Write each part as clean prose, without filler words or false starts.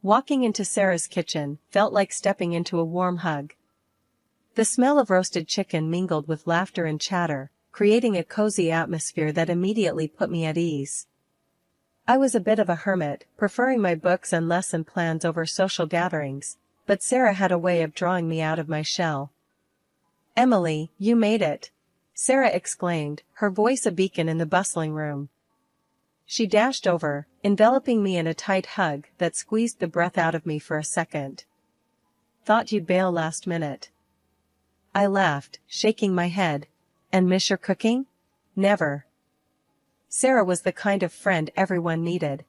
Walking into Sarah's kitchen felt like stepping into a warm hug. The smell of roasted chicken mingled with laughter and chatter, creating a cozy atmosphere that immediately put me at ease. I was a bit of a hermit, preferring my books and lesson plans over social gatherings, but Sarah had a way of drawing me out of my shell. "Emily, you made it!" Sarah exclaimed, her voice a beacon in the bustling room. She dashed over, enveloping me in a tight hug that squeezed the breath out of me for a second. "Thought you'd bail last minute." I laughed, shaking my head. "And miss your cooking?" "Never." Sarah was the kind of friend everyone needed.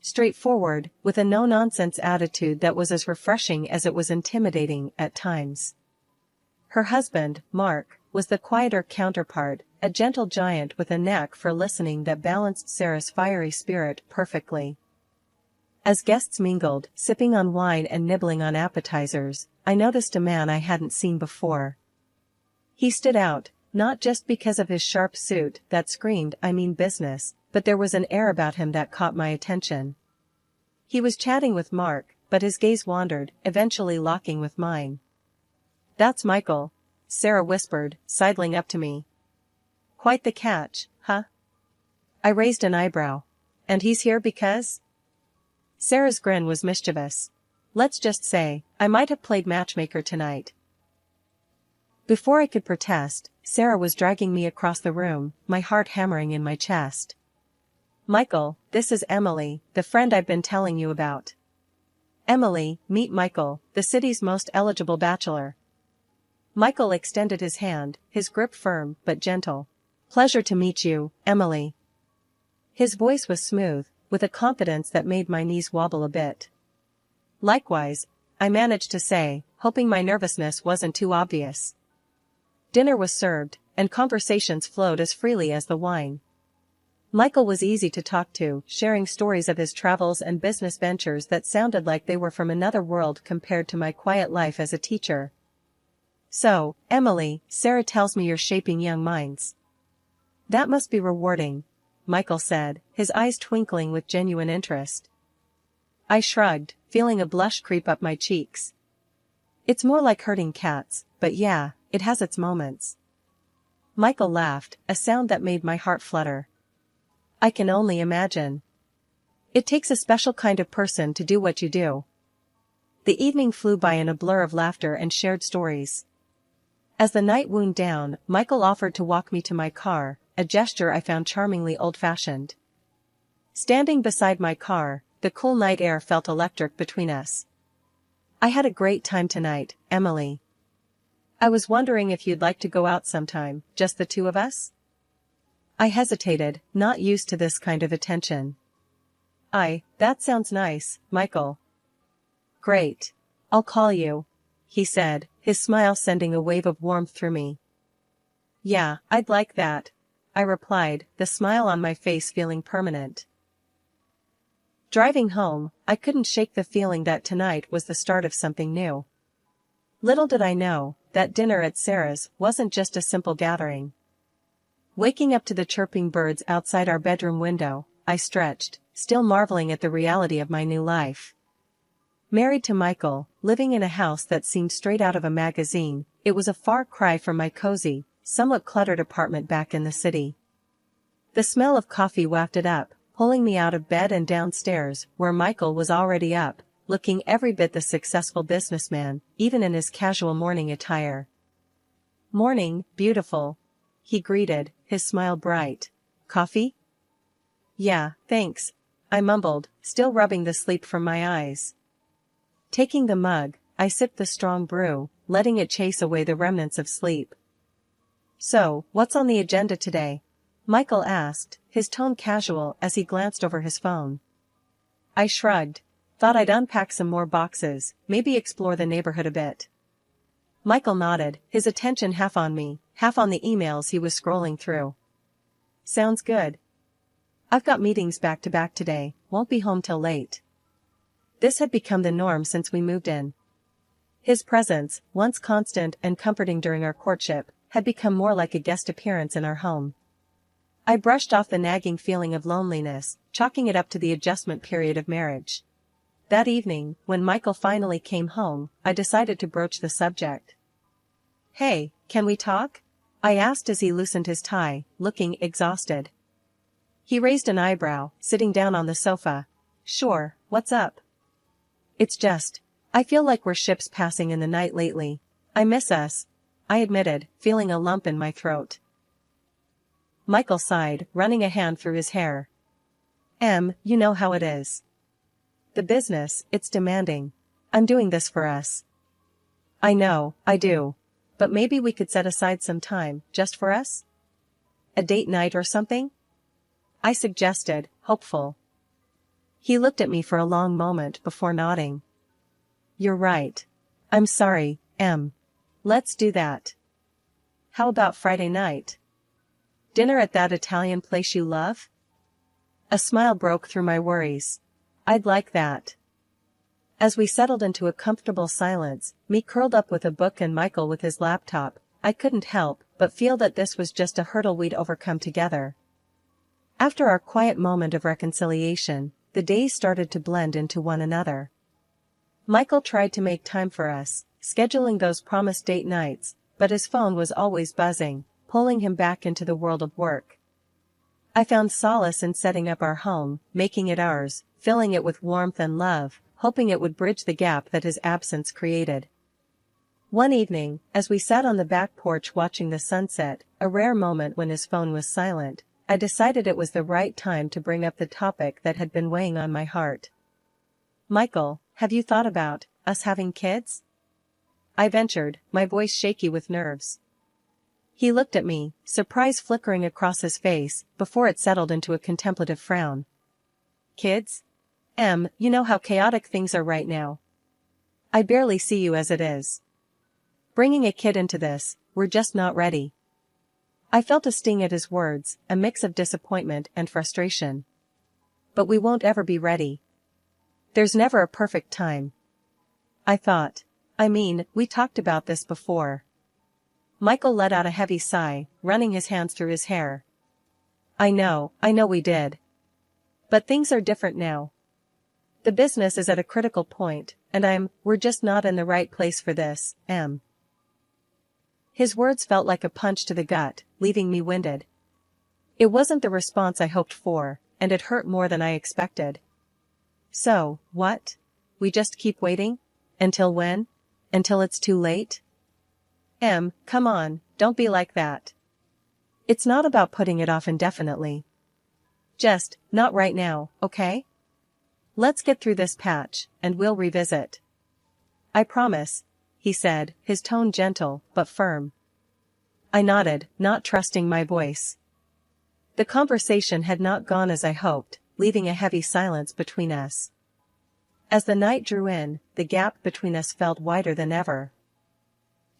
Straightforward, with a no-nonsense attitude that was as refreshing as it was intimidating at times. Her husband, Mark, was the quieter counterpart, a gentle giant with a knack for listening that balanced Sarah's fiery spirit perfectly. As guests mingled, sipping on wine and nibbling on appetizers, I noticed a man I hadn't seen before. He stood out, not just because of his sharp suit that screamed "I mean business," but there was an air about him that caught my attention. He was chatting with Mark, but his gaze wandered, eventually locking with mine. "That's Michael," Sarah whispered, sidling up to me. "Quite the catch, huh?" I raised an eyebrow. "And he's here because?" Sarah's grin was mischievous. "Let's just say, I might have played matchmaker tonight." Before I could protest, Sarah was dragging me across the room, my heart hammering in my chest. "Michael, this is Emily, the friend I've been telling you about." "Emily, meet Michael, the city's most eligible bachelor." Michael extended his hand, his grip firm but gentle. "Pleasure to meet you, Emily." His voice was smooth, with a confidence that made my knees wobble a bit. "Likewise," I managed to say, hoping my nervousness wasn't too obvious. Dinner was served, and conversations flowed as freely as the wine. Michael was easy to talk to, sharing stories of his travels and business ventures that sounded like they were from another world compared to my quiet life as a teacher. "So, Emily, Sarah tells me you're shaping young minds." "That must be rewarding," Michael said, his eyes twinkling with genuine interest. I shrugged, feeling a blush creep up my cheeks. "It's more like herding cats, but yeah, it has its moments." Michael laughed, a sound that made my heart flutter. "I can only imagine. It takes a special kind of person to do what you do." The evening flew by in a blur of laughter and shared stories. As the night wound down, Michael offered to walk me to my car, a gesture I found charmingly old-fashioned. Standing beside my car, the cool night air felt electric between us. "I had a great time tonight, Emily. I was wondering if you'd like to go out sometime, just the two of us?" I hesitated, not used to this kind of attention. That sounds nice, Michael." "Great. I'll call you," he said, his smile sending a wave of warmth through me. "Yeah, I'd like that," I replied, the smile on my face feeling permanent. Driving home, I couldn't shake the feeling that tonight was the start of something new. Little did I know, that dinner at Sarah's wasn't just a simple gathering. Waking up to the chirping birds outside our bedroom window, I stretched, still marveling at the reality of my new life. Married to Michael, living in a house that seemed straight out of a magazine, it was a far cry from my cozy, somewhat cluttered apartment back in the city. The smell of coffee wafted up, pulling me out of bed and downstairs, where Michael was already up, looking every bit the successful businessman, even in his casual morning attire. "Morning, beautiful," he greeted, his smile bright. "Coffee?" "Yeah, thanks," I mumbled, still rubbing the sleep from my eyes. Taking the mug, I sipped the strong brew, letting it chase away the remnants of sleep. "So, what's on the agenda today?" Michael asked, his tone casual as he glanced over his phone. I shrugged. Thought I'd unpack some more boxes, maybe explore the neighborhood a bit. Michael nodded, his attention half on me, half on the emails he was scrolling through. "Sounds good. I've got meetings back to back today, won't be home till late." This had become the norm since we moved in. His presence, once constant and comforting during our courtship, had become more like a guest appearance in our home. I brushed off the nagging feeling of loneliness, chalking it up to the adjustment period of marriage. That evening, when Michael finally came home, I decided to broach the subject. "Hey, can we talk?" I asked as he loosened his tie, looking exhausted. He raised an eyebrow, sitting down on the sofa. "Sure, what's up?" "It's just, I feel like we're ships passing in the night lately. I miss us," I admitted, feeling a lump in my throat. Michael sighed, running a hand through his hair. You know how it is. The business, it's demanding. I'm doing this for us." "I know, I do. But maybe we could set aside some time, just for us? A date night or something?" I suggested, hopeful. He looked at me for a long moment before nodding. "You're right. I'm sorry, Em. Let's do that. How about Friday night? Dinner at that Italian place you love?" A smile broke through my worries. "I'd like that." As we settled into a comfortable silence, me curled up with a book and Michael with his laptop, I couldn't help but feel that this was just a hurdle we'd overcome together. After our quiet moment of reconciliation, the days started to blend into one another. Michael tried to make time for us, scheduling those promised date nights, but his phone was always buzzing, pulling him back into the world of work. I found solace in setting up our home, making it ours, filling it with warmth and love, hoping it would bridge the gap that his absence created. One evening, as we sat on the back porch watching the sunset, a rare moment when his phone was silent, I decided it was the right time to bring up the topic that had been weighing on my heart. "Michael, have you thought about us having kids?" I ventured, my voice shaky with nerves. He looked at me, surprise flickering across his face, before it settled into a contemplative frown. "Kids? You know how chaotic things are right now. I barely see you as it is. Bringing a kid into this, we're just not ready." I felt a sting at his words, a mix of disappointment and frustration. "But we won't ever be ready. There's never a perfect time." I thought. We talked about this before. Michael let out a heavy sigh, running his hands through his hair. I know we did. But things are different now. The business is at a critical point, and we're just not in the right place for this, His words felt like a punch to the gut, leaving me winded. It wasn't the response I hoped for, and it hurt more than I expected. "So, what? We just keep waiting? Until when? Until it's too late?" Come on, don't be like that. It's not about putting it off indefinitely. Just, not right now, okay? Let's get through this patch, and we'll revisit. "I promise," he said, his tone gentle, but firm. I nodded, not trusting my voice. The conversation had not gone as I hoped, leaving a heavy silence between us. As the night drew in, the gap between us felt wider than ever.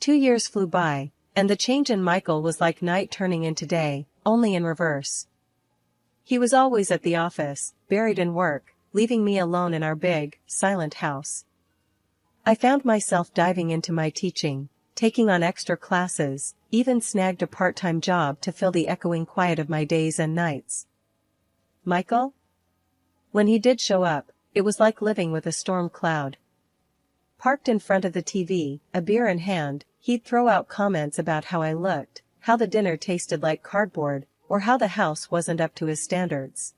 2 years flew by, and the change in Michael was like night turning into day, only in reverse. He was always at the office, buried in work, leaving me alone in our big, silent house. I found myself diving into my teaching, taking on extra classes, even snagged a part-time job to fill the echoing quiet of my days and nights. Michael? When he did show up, it was like living with a storm cloud. Parked in front of the TV, a beer in hand, he'd throw out comments about how I looked, how the dinner tasted like cardboard, or how the house wasn't up to his standards.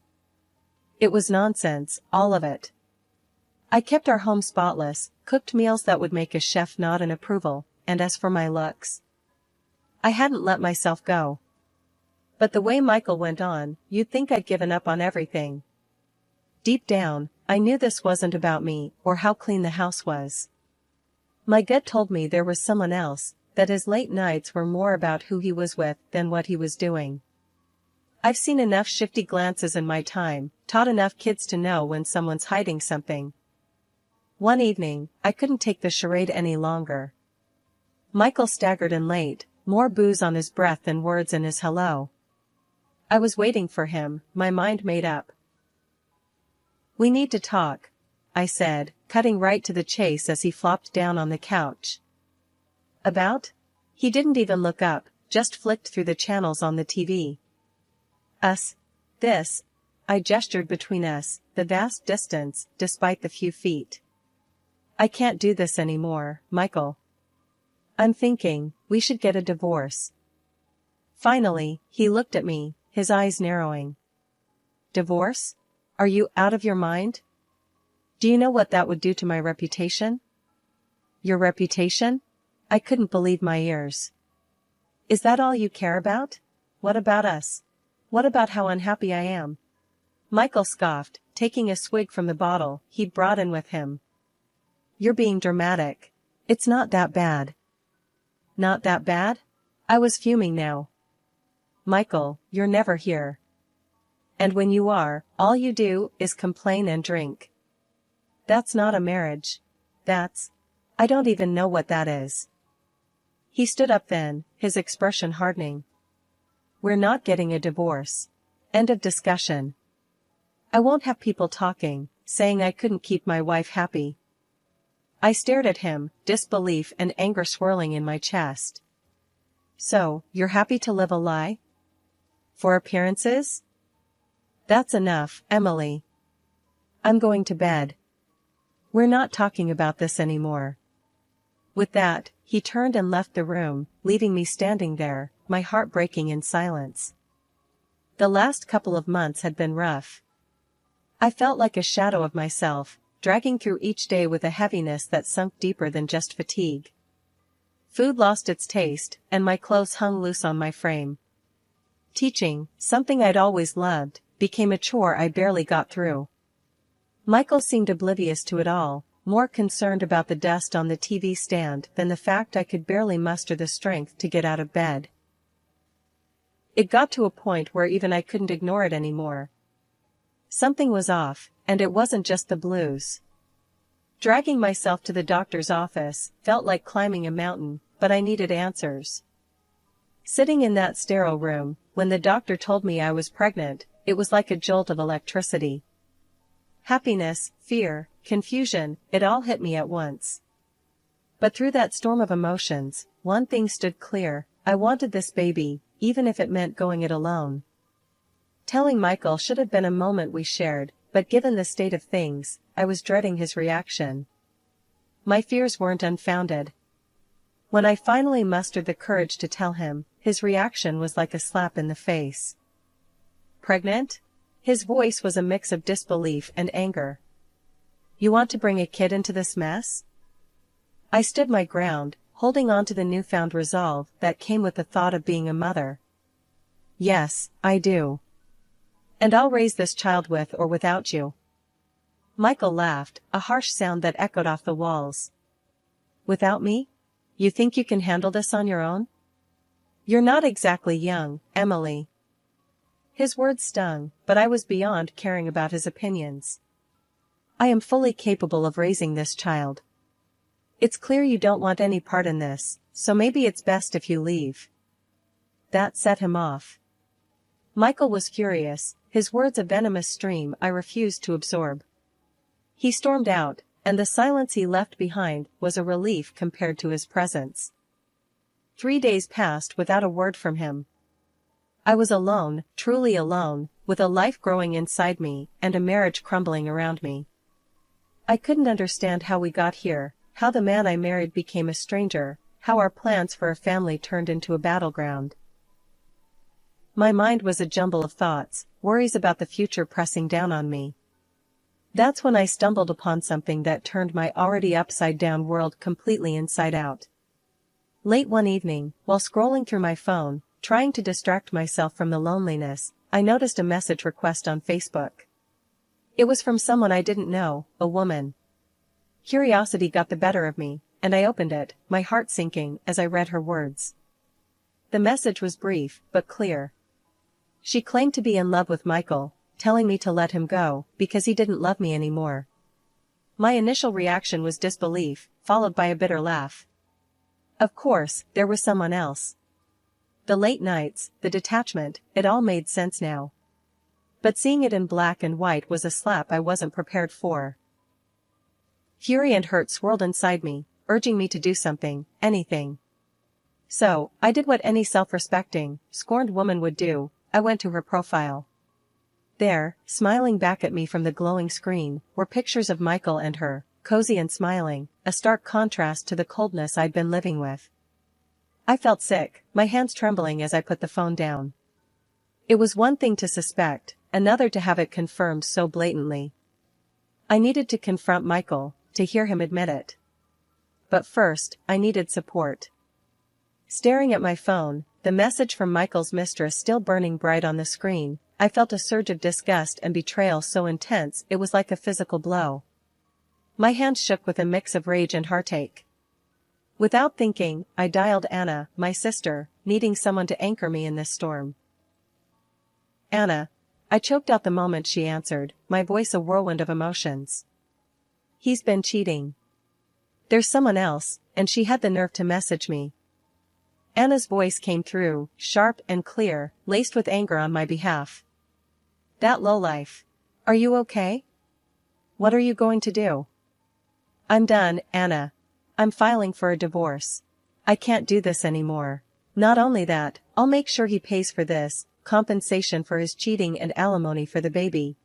It was nonsense, all of it. I kept our home spotless, cooked meals that would make a chef nod in approval, and as for my looks, I hadn't let myself go. But the way Michael went on, you'd think I'd given up on everything. Deep down, I knew this wasn't about me or how clean the house was. My gut told me there was someone else, that his late nights were more about who he was with than what he was doing. I've seen enough shifty glances in my time, taught enough kids to know when someone's hiding something. One evening, I couldn't take the charade any longer. Michael staggered in late, more booze on his breath than words in his hello. I was waiting for him, my mind made up. "We need to talk," I said, cutting right to the chase as he flopped down on the couch. "About?" He didn't even look up, just flicked through the channels on the TV. "Us. This," I gestured between us, the vast distance, despite the few feet. I can't do this anymore, Michael. I'm thinking, we should get a divorce. Finally, he looked at me, his eyes narrowing. Divorce? Are you out of your mind? Do you know what that would do to my reputation? Your reputation? I couldn't believe my ears. Is that all you care about? What about us? What about how unhappy I am? Michael scoffed, taking a swig from the bottle he'd brought in with him. You're being dramatic. It's not that bad. Not that bad? I was fuming now. Michael, you're never here. And when you are, all you do is complain and drink. That's not a marriage. I don't even know what that is. He stood up then, his expression hardening. We're not getting a divorce. End of discussion. I won't have people talking, saying I couldn't keep my wife happy. I stared at him, disbelief and anger swirling in my chest. So, you're happy to live a lie? For appearances? That's enough, Emily. I'm going to bed. We're not talking about this anymore. With that, he turned and left the room, leaving me standing there, my heart breaking in silence. The last couple of months had been rough. I felt like a shadow of myself, dragging through each day with a heaviness that sunk deeper than just fatigue. Food lost its taste, and my clothes hung loose on my frame. Teaching, something I'd always loved, became a chore I barely got through. Michael seemed oblivious to it all, more concerned about the dust on the TV stand than the fact I could barely muster the strength to get out of bed. It got to a point where even I couldn't ignore it anymore. Something was off, and it wasn't just the blues. Dragging myself to the doctor's office felt like climbing a mountain, but I needed answers. Sitting in that sterile room, when the doctor told me I was pregnant, it was like a jolt of electricity. Happiness, fear, confusion, it all hit me at once. But through that storm of emotions, one thing stood clear: I wanted this baby, even if it meant going it alone. Telling Michael should have been a moment we shared, but given the state of things, I was dreading his reaction. My fears weren't unfounded. When I finally mustered the courage to tell him, his reaction was like a slap in the face. Pregnant? His voice was a mix of disbelief and anger. You want to bring a kid into this mess? I stood my ground, holding on to the newfound resolve that came with the thought of being a mother. Yes, I do. And I'll raise this child with or without you. Michael laughed, a harsh sound that echoed off the walls. Without me? You think you can handle this on your own? You're not exactly young, Emily. His words stung, but I was beyond caring about his opinions. I am fully capable of raising this child. It's clear you don't want any part in this, so maybe it's best if you leave. That set him off. Michael was furious, his words a venomous stream I refused to absorb. He stormed out, and the silence he left behind was a relief compared to his presence. 3 days passed without a word from him. I was alone, truly alone, with a life growing inside me and a marriage crumbling around me. I couldn't understand how we got here, how the man I married became a stranger, how our plans for a family turned into a battleground. My mind was a jumble of thoughts, worries about the future pressing down on me. That's when I stumbled upon something that turned my already upside-down world completely inside out. Late one evening, while scrolling through my phone, trying to distract myself from the loneliness, I noticed a message request on Facebook. It was from someone I didn't know, a woman. Curiosity got the better of me, and I opened it, my heart sinking as I read her words. The message was brief, but clear. She claimed to be in love with Michael, telling me to let him go, because he didn't love me anymore. My initial reaction was disbelief, followed by a bitter laugh. Of course, there was someone else. The late nights, the detachment, it all made sense now. But seeing it in black and white was a slap I wasn't prepared for. Fury and hurt swirled inside me, urging me to do something, anything. So, I did what any self-respecting, scorned woman would do. I went to her profile. There, smiling back at me from the glowing screen, were pictures of Michael and her, cozy and smiling, a stark contrast to the coldness I'd been living with. I felt sick, my hands trembling as I put the phone down. It was one thing to suspect, another to have it confirmed so blatantly. I needed to confront Michael, to hear him admit it. But first, I needed support. Staring at my phone, the message from Michael's mistress still burning bright on the screen, I felt a surge of disgust and betrayal so intense it was like a physical blow. My hands shook with a mix of rage and heartache. Without thinking, I dialed Anna, my sister, needing someone to anchor me in this storm. Anna. I choked out the moment she answered, my voice a whirlwind of emotions. He's been cheating. There's someone else, and she had the nerve to message me. Anna's voice came through, sharp and clear, laced with anger on my behalf. That lowlife. Are you okay? What are you going to do? I'm done, Anna. I'm filing for a divorce. I can't do this anymore. Not only that, I'll make sure he pays for this, compensation for his cheating and alimony for the baby.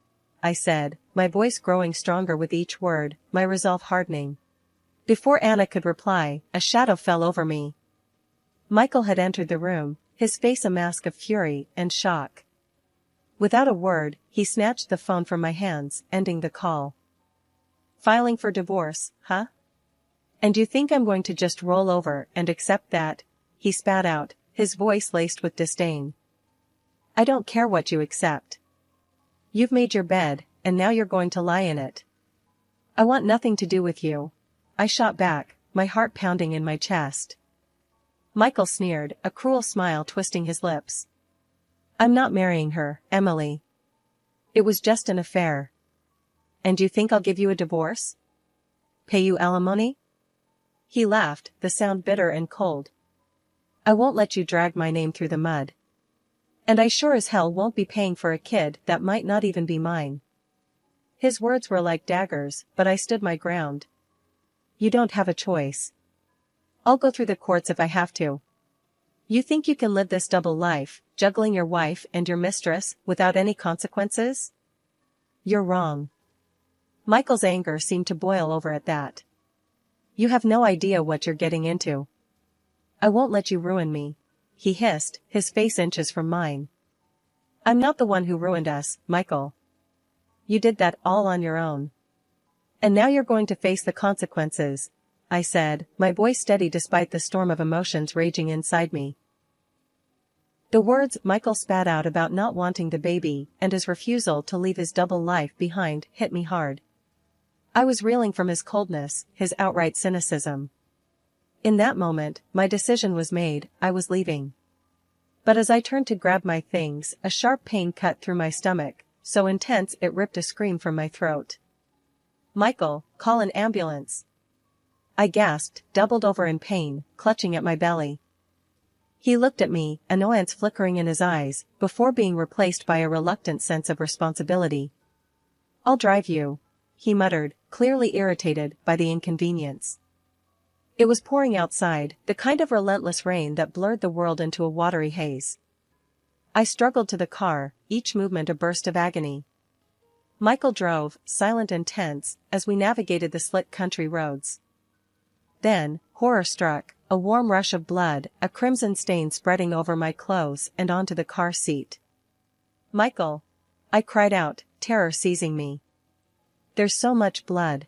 I said, my voice growing stronger with each word, my resolve hardening. Before Anna could reply, a shadow fell over me. Michael had entered the room, his face a mask of fury and shock. Without a word, he snatched the phone from my hands, ending the call. Filing for divorce, huh? And you think I'm going to just roll over and accept that? He spat out, his voice laced with disdain. I don't care what you accept. You've made your bed, and now you're going to lie in it. I want nothing to do with you. I shot back, my heart pounding in my chest. Michael sneered, a cruel smile twisting his lips. I'm not marrying her, Emily. It was just an affair. And you think I'll give you a divorce? Pay you alimony? He laughed, the sound bitter and cold. I won't let you drag my name through the mud. And I sure as hell won't be paying for a kid that might not even be mine. His words were like daggers, but I stood my ground. You don't have a choice. I'll go through the courts if I have to. You think you can live this double life, juggling your wife and your mistress, without any consequences? You're wrong. Michael's anger seemed to boil over at that. You have no idea what you're getting into. I won't let you ruin me, he hissed, his face inches from mine. I'm not the one who ruined us, Michael. You did that all on your own. And now you're going to face the consequences, I said, my voice steady despite the storm of emotions raging inside me. The words Michael spat out about not wanting the baby and his refusal to leave his double life behind hit me hard. I was reeling from his coldness, his outright cynicism. In that moment, my decision was made, I was leaving. But as I turned to grab my things, a sharp pain cut through my stomach, so intense it ripped a scream from my throat. Michael, call an ambulance. I gasped, doubled over in pain, clutching at my belly. He looked at me, annoyance flickering in his eyes, before being replaced by a reluctant sense of responsibility. I'll drive you, he muttered, clearly irritated by the inconvenience. It was pouring outside, the kind of relentless rain that blurred the world into a watery haze. I struggled to the car, each movement a burst of agony. Michael drove, silent and tense, as we navigated the slick country roads. Then, horror struck, a warm rush of blood, a crimson stain spreading over my clothes and onto the car seat. Michael! I cried out, terror seizing me. There's so much blood.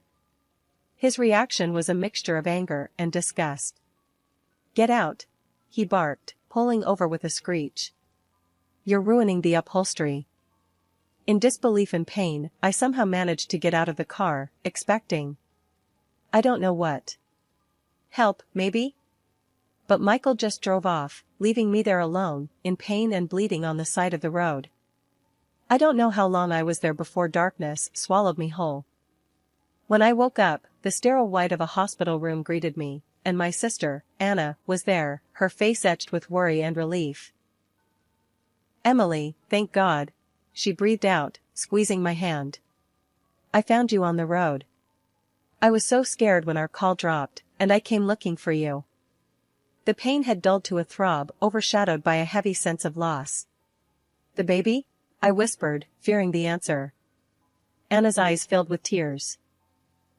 His reaction was a mixture of anger and disgust. Get out! He barked, pulling over with a screech. You're ruining the upholstery. In disbelief and pain, I somehow managed to get out of the car, expecting I don't know what. Help, maybe? But Michael just drove off, leaving me there alone, in pain and bleeding on the side of the road. I don't know how long I was there before darkness swallowed me whole. When I woke up, the sterile white of a hospital room greeted me, and my sister, Anna, was there, her face etched with worry and relief. Emily, thank God, she breathed out, squeezing my hand. I found you on the road. I was so scared when our call dropped, and I came looking for you. The pain had dulled to a throb, overshadowed by a heavy sense of loss. The baby? I whispered, fearing the answer. Anna's eyes filled with tears.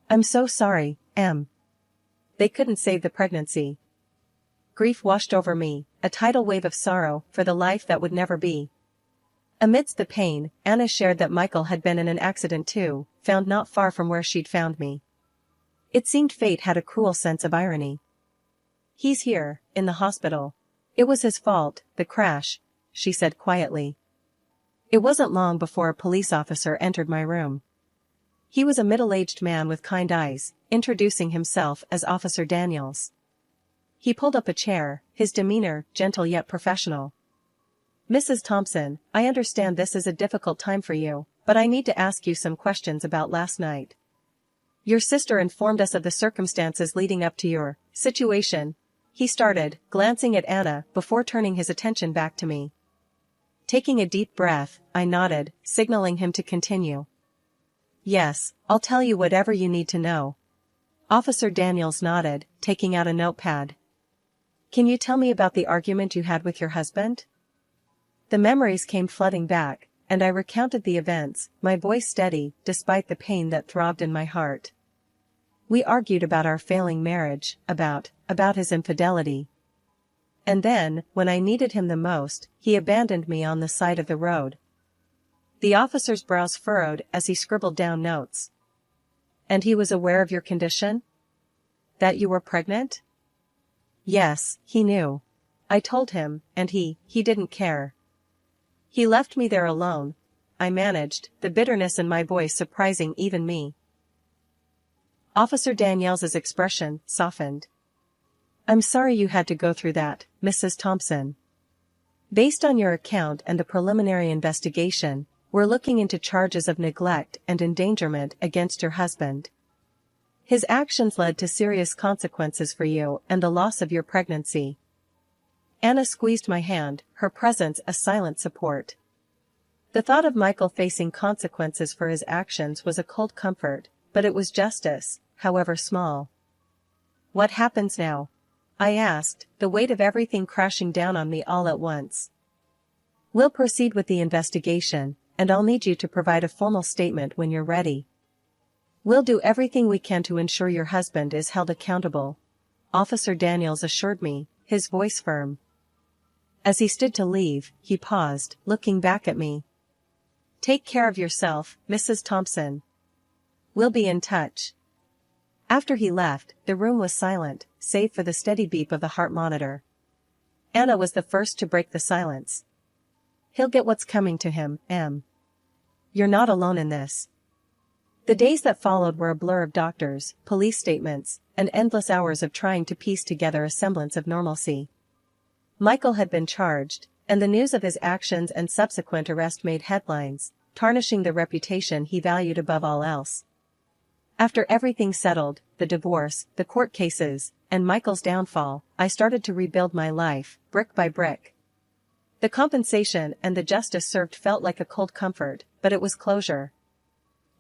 I'm so sorry, Em. They couldn't save the pregnancy. Grief washed over me, a tidal wave of sorrow for the life that would never be. Amidst the pain, Anna shared that Michael had been in an accident too, found not far from where she'd found me. It seemed fate had a cruel sense of irony. He's here, in the hospital. It was his fault, the crash, she said quietly. It wasn't long before a police officer entered my room. He was a middle-aged man with kind eyes, introducing himself as Officer Daniels. He pulled up a chair, his demeanor gentle yet professional. Mrs. Thompson, I understand this is a difficult time for you, but I need to ask you some questions about last night. Your sister informed us of the circumstances leading up to your situation, he started, glancing at Anna before turning his attention back to me. Taking a deep breath, I nodded, signaling him to continue. Yes, I'll tell you whatever you need to know. Officer Daniels nodded, taking out a notepad. Can you tell me about the argument you had with your husband? The memories came flooding back, and I recounted the events, my voice steady, despite the pain that throbbed in my heart. We argued about our failing marriage, about his infidelity. And then, when I needed him the most, he abandoned me on the side of the road. The officer's brows furrowed as he scribbled down notes. And he was aware of your condition? That you were pregnant? Yes, he knew. I told him, and he didn't care. He left me there alone, I managed, the bitterness in my voice surprising even me. Officer Daniels' expression softened. I'm sorry you had to go through that, Mrs. Thompson. Based on your account and the preliminary investigation, we're looking into charges of neglect and endangerment against your husband. His actions led to serious consequences for you and the loss of your pregnancy. Anna squeezed my hand, her presence a silent support. The thought of Michael facing consequences for his actions was a cold comfort, but it was justice, however small. What happens now? I asked, the weight of everything crashing down on me all at once. We'll proceed with the investigation, and I'll need you to provide a formal statement when you're ready. We'll do everything we can to ensure your husband is held accountable, Officer Daniels assured me, his voice firm. As he stood to leave, he paused, looking back at me. Take care of yourself, Mrs. Thompson. We'll be in touch. After he left, the room was silent, save for the steady beep of the heart monitor. Anna was the first to break the silence. He'll get what's coming to him, Em. You're not alone in this. The days that followed were a blur of doctors, police statements, and endless hours of trying to piece together a semblance of normalcy. Michael had been charged, and the news of his actions and subsequent arrest made headlines, tarnishing the reputation he valued above all else. After everything settled, the divorce, the court cases, and Michael's downfall, I started to rebuild my life, brick by brick. The compensation and the justice served felt like a cold comfort, but it was closure.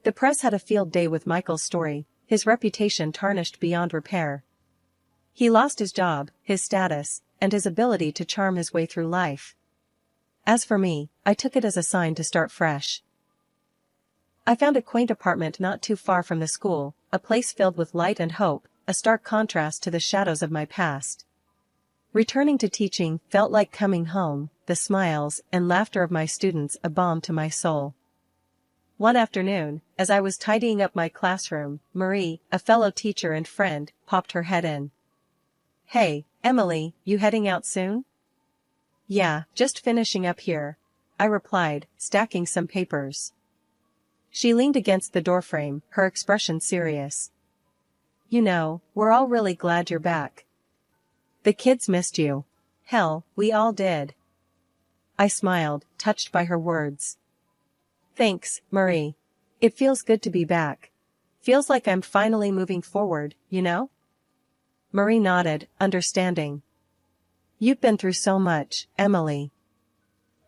The press had a field day with Michael's story, his reputation tarnished beyond repair. He lost his job, his status, and his ability to charm his way through life. As for me, I took it as a sign to start fresh. I found a quaint apartment not too far from the school, a place filled with light and hope, a stark contrast to the shadows of my past. Returning to teaching felt like coming home, the smiles and laughter of my students a balm to my soul. One afternoon, as I was tidying up my classroom, Marie, a fellow teacher and friend, popped her head in. Hey, Emily, you heading out soon? Yeah, just finishing up here, I replied, stacking some papers. She leaned against the doorframe, her expression serious. You know, we're all really glad you're back. The kids missed you. Hell, we all did. I smiled, touched by her words. Thanks, Marie. It feels good to be back. Feels like I'm finally moving forward, you know? Marie nodded, understanding. You've been through so much, Emily.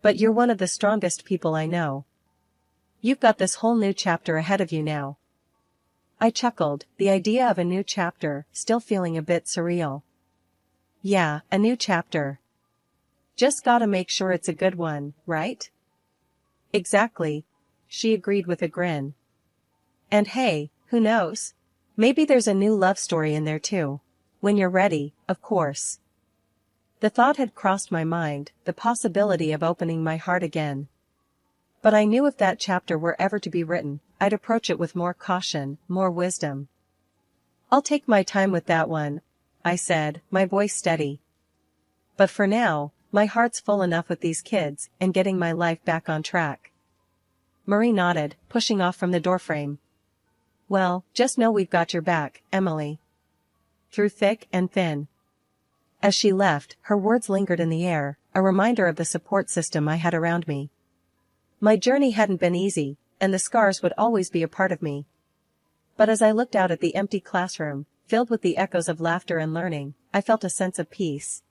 But you're one of the strongest people I know. You've got this whole new chapter ahead of you now. I chuckled, the idea of a new chapter, still feeling a bit surreal. Yeah, a new chapter. Just gotta make sure it's a good one, right? Exactly. She agreed with a grin. And hey, who knows? Maybe there's a new love story in there too. When you're ready, of course. The thought had crossed my mind, the possibility of opening my heart again. But I knew if that chapter were ever to be written, I'd approach it with more caution, more wisdom. I'll take my time with that one, I said, my voice steady. But for now, my heart's full enough with these kids and getting my life back on track. Marie nodded, pushing off from the doorframe. Well, just know we've got your back, Emily. Through thick and thin. As she left, her words lingered in the air, a reminder of the support system I had around me. My journey hadn't been easy, and the scars would always be a part of me. But as I looked out at the empty classroom, filled with the echoes of laughter and learning, I felt a sense of peace.